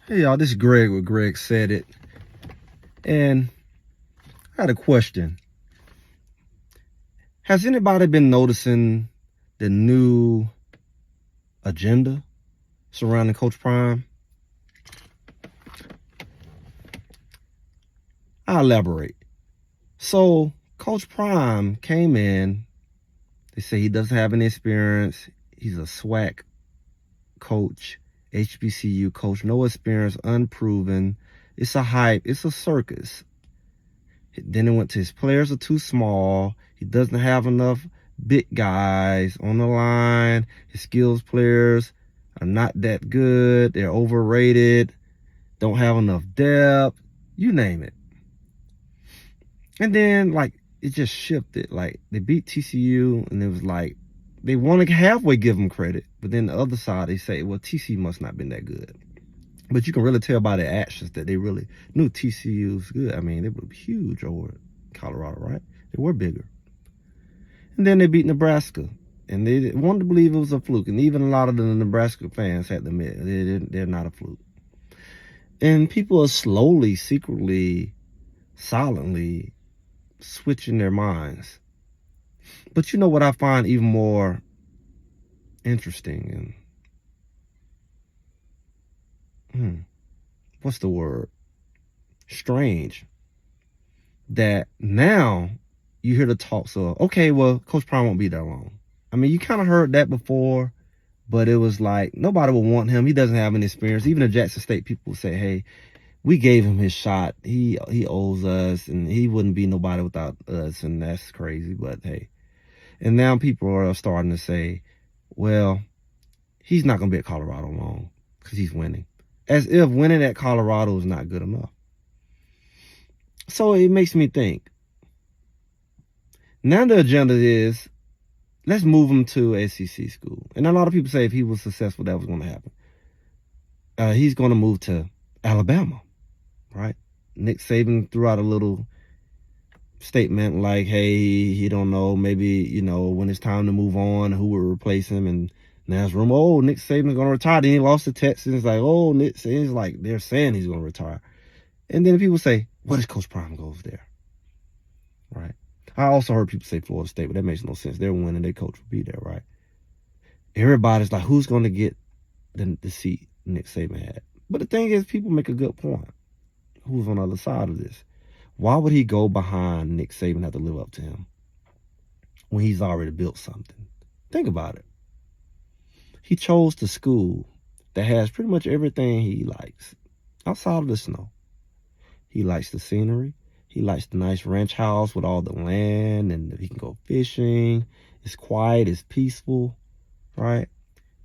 Hey y'all, this is Greg with Greg Said It. And I had a question. Has anybody been noticing the new agenda surrounding Coach Prime? I'll elaborate. So Coach Prime came in. They say he doesn't have any experience. He's a SWAC coach, HBCU coach, no experience, unproven. It's a hype. It's a circus. Then it went to his players are too small. He doesn't have enough big guys on the line. His skills players are not that good. They're overrated. Don't have enough depth. You name it. And then, it just shifted. They beat TCU, and it was like, they want to halfway give them credit. But then the other side, they say, well, TCU must not have been that good. But you can really tell by their actions that they really knew TCU was good. I mean, they were huge over Colorado, right? They were bigger. And then they beat Nebraska. And they wanted to believe it was a fluke. And even a lot of the Nebraska fans had to admit they're not a fluke. And people are slowly, secretly, silently switching their minds. But you know what I find even more interesting? And what's the word? Strange. That now you hear the talks of, okay, well, Coach Prime won't be there long. I mean, you kind of heard that before, but it was like nobody will want him. He doesn't have any experience. Even at Jackson State, people would say, hey, we gave him his shot. He owes us, and he wouldn't be nobody without us, and that's crazy, but hey. And now people are starting to say, well, he's not going to be at Colorado long because he's winning. As if winning at Colorado is not good enough. So it makes me think. Now the agenda is, let's move him to SEC school. And a lot of people say if he was successful, that was going to happen. He's going to move to Alabama, right? Nick Saban threw out a little statement like, hey, he don't know, maybe, when it's time to move on, who will replace him. And now it's rumor, oh, Nick Saban's going to retire. Then he lost to Texas. It's like, oh, Nick Saban's like, they're saying he's going to retire. And then people say, what if Coach Prime goes there? Right? I also heard people say Florida State, but that makes no sense. They're winning, their coach will be there, right? Everybody's like, who's going to get the seat Nick Saban had? But the thing is, people make a good point. Who's on the other side of this? Why would he go behind Nick Saban and have to live up to him when he's already built something? Think about it. He chose the school that has pretty much everything he likes outside of the snow. He likes the scenery. He likes the nice ranch house with all the land, and he can go fishing. It's quiet. It's peaceful, right?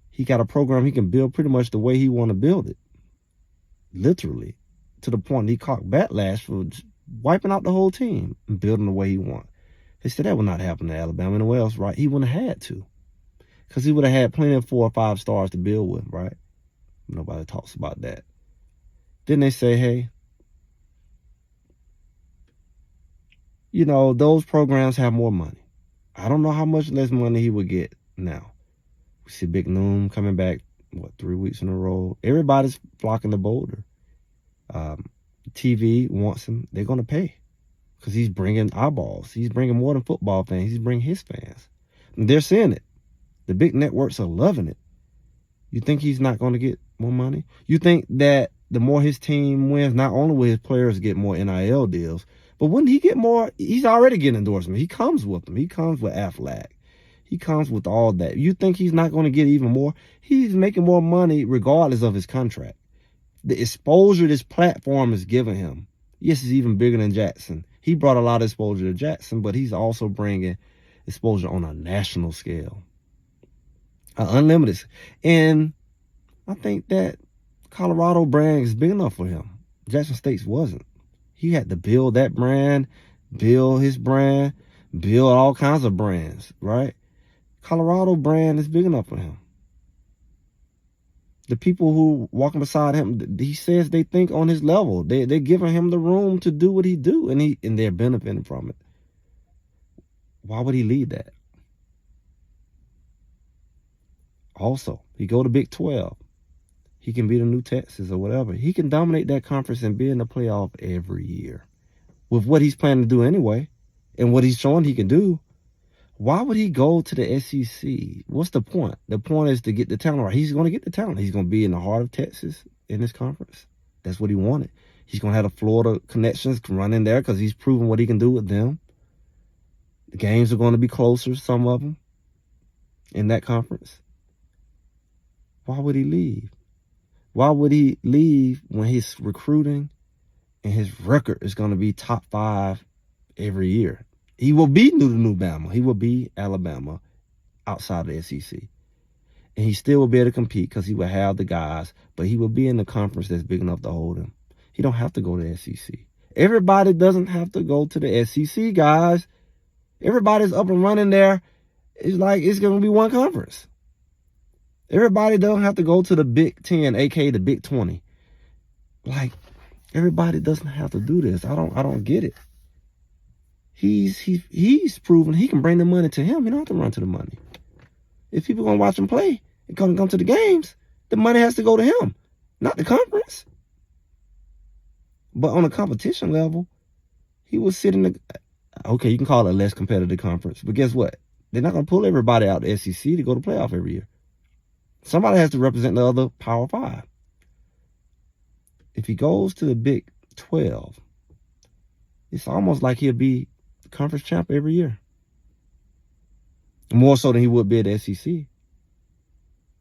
He got a program he can build pretty much the way he want to build it, literally, to the point he caught backlash for wiping out the whole team and building the way he want. They said that would not happen to Alabama. And else, right? He wouldn't have had to, because he would have had plenty of 4 or 5 stars to build with, right? Nobody talks about that. Then they say, hey, those programs have more money. I don't know how much less money he would get now. We see Big Noom coming back, 3 weeks in a row. Everybody's flocking to Boulder. TV wants him. They're going to pay because he's bringing eyeballs. He's bringing more than football fans. He's bringing his fans. And they're seeing it. The big networks are loving it. You think he's not going to get more money? You think that the more his team wins, not only will his players get more NIL deals, but wouldn't he get more? He's already getting endorsement. He comes with them. He comes with Aflac. He comes with all that. You think he's not going to get even more? He's making more money regardless of his contract. The exposure this platform is giving him, yes, it's even bigger than Jackson. He brought a lot of exposure to Jackson, but he's also bringing exposure on a national scale, unlimited. And I think that Colorado brand is big enough for him. Jackson State's wasn't. He had to build that brand, build his brand, build all kinds of brands, right? Colorado brand is big enough for him. The people who walking beside him, he says they think on his level. They're giving him the room to do what he do, and they're benefiting from it. Why would he leave that? Also, he go to Big 12. He can be the new Texas or whatever. He can dominate that conference and be in the playoff every year. With what he's planning to do anyway, and what he's showing he can do, why would he go to the SEC? What's the point? The point is to get the talent right. He's going to get the talent. He's going to be in the heart of Texas in this conference. That's what he wanted. He's going to have the Florida connections running there because he's proven what he can do with them. The games are going to be closer, some of them, in that conference. Why would he leave? Why would he leave when his recruiting and his record is going to be top 5 every year? He will be the new Bama. He will be Alabama outside of the SEC. And he still will be able to compete because he will have the guys, but he will be in the conference that's big enough to hold him. He don't have to go to the SEC. Everybody doesn't have to go to the SEC, guys. Everybody's up and running there. It's like it's going to be one conference. Everybody don't have to go to the Big 10, aka the Big 20. Like, everybody doesn't have to do this. I don't get it. He's proven he can bring the money to him. He don't have to run to the money. If people gonna watch him play and come to the games, the money has to go to him, not the conference. But on a competition level, he was sitting. Okay, you can call it a less competitive conference, but guess what? They're not gonna pull everybody out the SEC to go to playoff every year. Somebody has to represent the other Power 5. If he goes to the Big 12, it's almost like he'll be conference champ every year. More so than he would be at the SEC.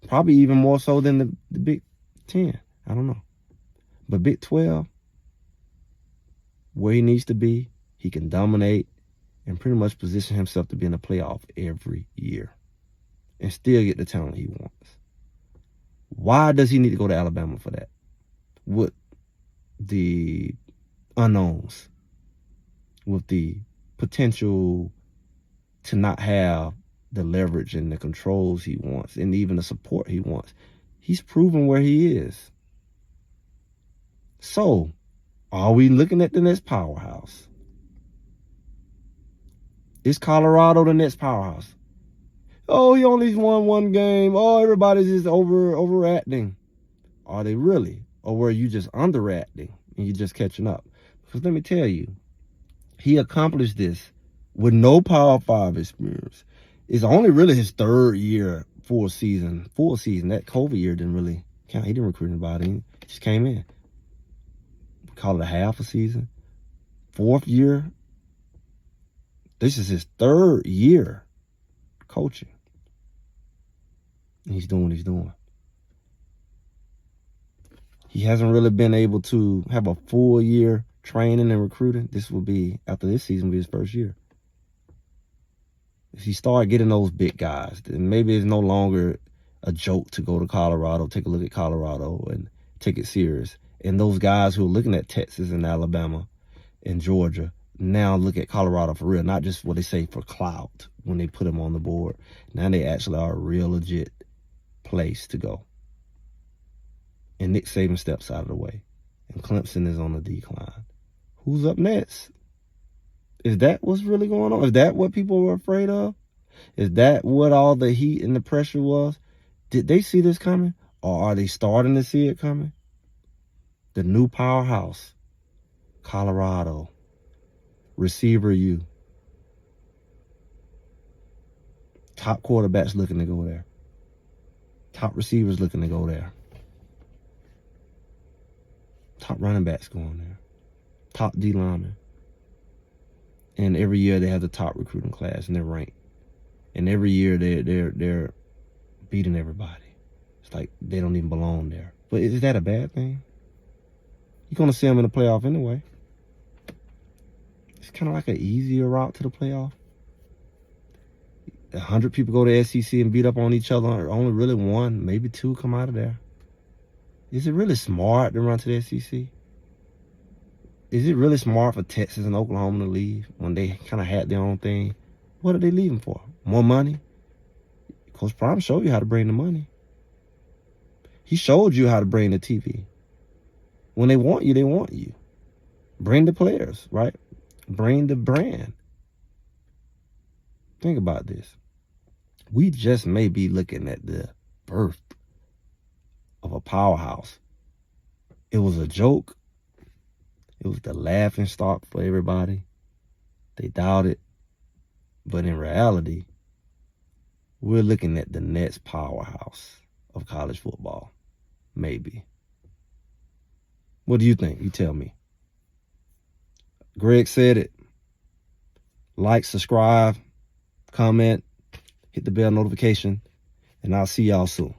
Probably even more so than the Big 10. I don't know. But Big 12, where he needs to be, he can dominate and pretty much position himself to be in the playoff every year and still get the talent he wants. Why does he need to go to Alabama for that? With the unknowns, with the potential to not have the leverage and the controls he wants and even the support he wants. He's proven where he is. So, are we looking at the next powerhouse? Is Colorado the next powerhouse? Oh, he only won one game. Oh, everybody's just overacting. Are they really? Or were you just underacting and you're just catching up? Because let me tell you, he accomplished this with no Power 5 experience. It's only really his third year, full season. That COVID year didn't really count. He didn't recruit anybody. He just came in. We call it a half a season. 4th year. This is his 3rd year coaching. And he's doing what he's doing. He hasn't really been able to have a full year training and recruiting. This will be, after this season, will be his 1st year. If he start getting those big guys, then maybe it's no longer a joke to go to Colorado, take a look at Colorado and take it serious. And those guys who are looking at Texas and Alabama and Georgia now look at Colorado for real, not just what they say for clout when they put them on the board. Now they actually are a real legit place to go. And Nick Saban steps out of the way. And Clemson is on the decline. Who's up next? Is that what's really going on? Is that what people were afraid of? Is that what all the heat and the pressure was? Did they see this coming? Or are they starting to see it coming? The new powerhouse, Colorado, receiver U. Top quarterbacks looking to go there. Top receivers looking to go there. Top running backs going there. Top D linemen. And every year they have the top recruiting class and they're ranked. And every year they're beating everybody. It's like they don't even belong there. But is that a bad thing? You're going to see them in the playoff anyway. It's kind of like an easier route to the playoff. 100 people go to SEC and beat up on each other. Only really 1, maybe 2 come out of there. Is it really smart to run to the SEC? Is it really smart for Texas and Oklahoma to leave when they kind of had their own thing? What are they leaving for? More money? Coach Prime showed you how to bring the money. He showed you how to bring the TV. When they want you, they want you. Bring the players, right? Bring the brand. Think about this. We just may be looking at the birth of a powerhouse. It was a joke. It was the laughing stock for everybody. They doubted. But in reality, we're looking at the next powerhouse of college football. Maybe. What do you think? You tell me. Greg said it. Like, subscribe, comment, hit the bell notification, and I'll see y'all soon.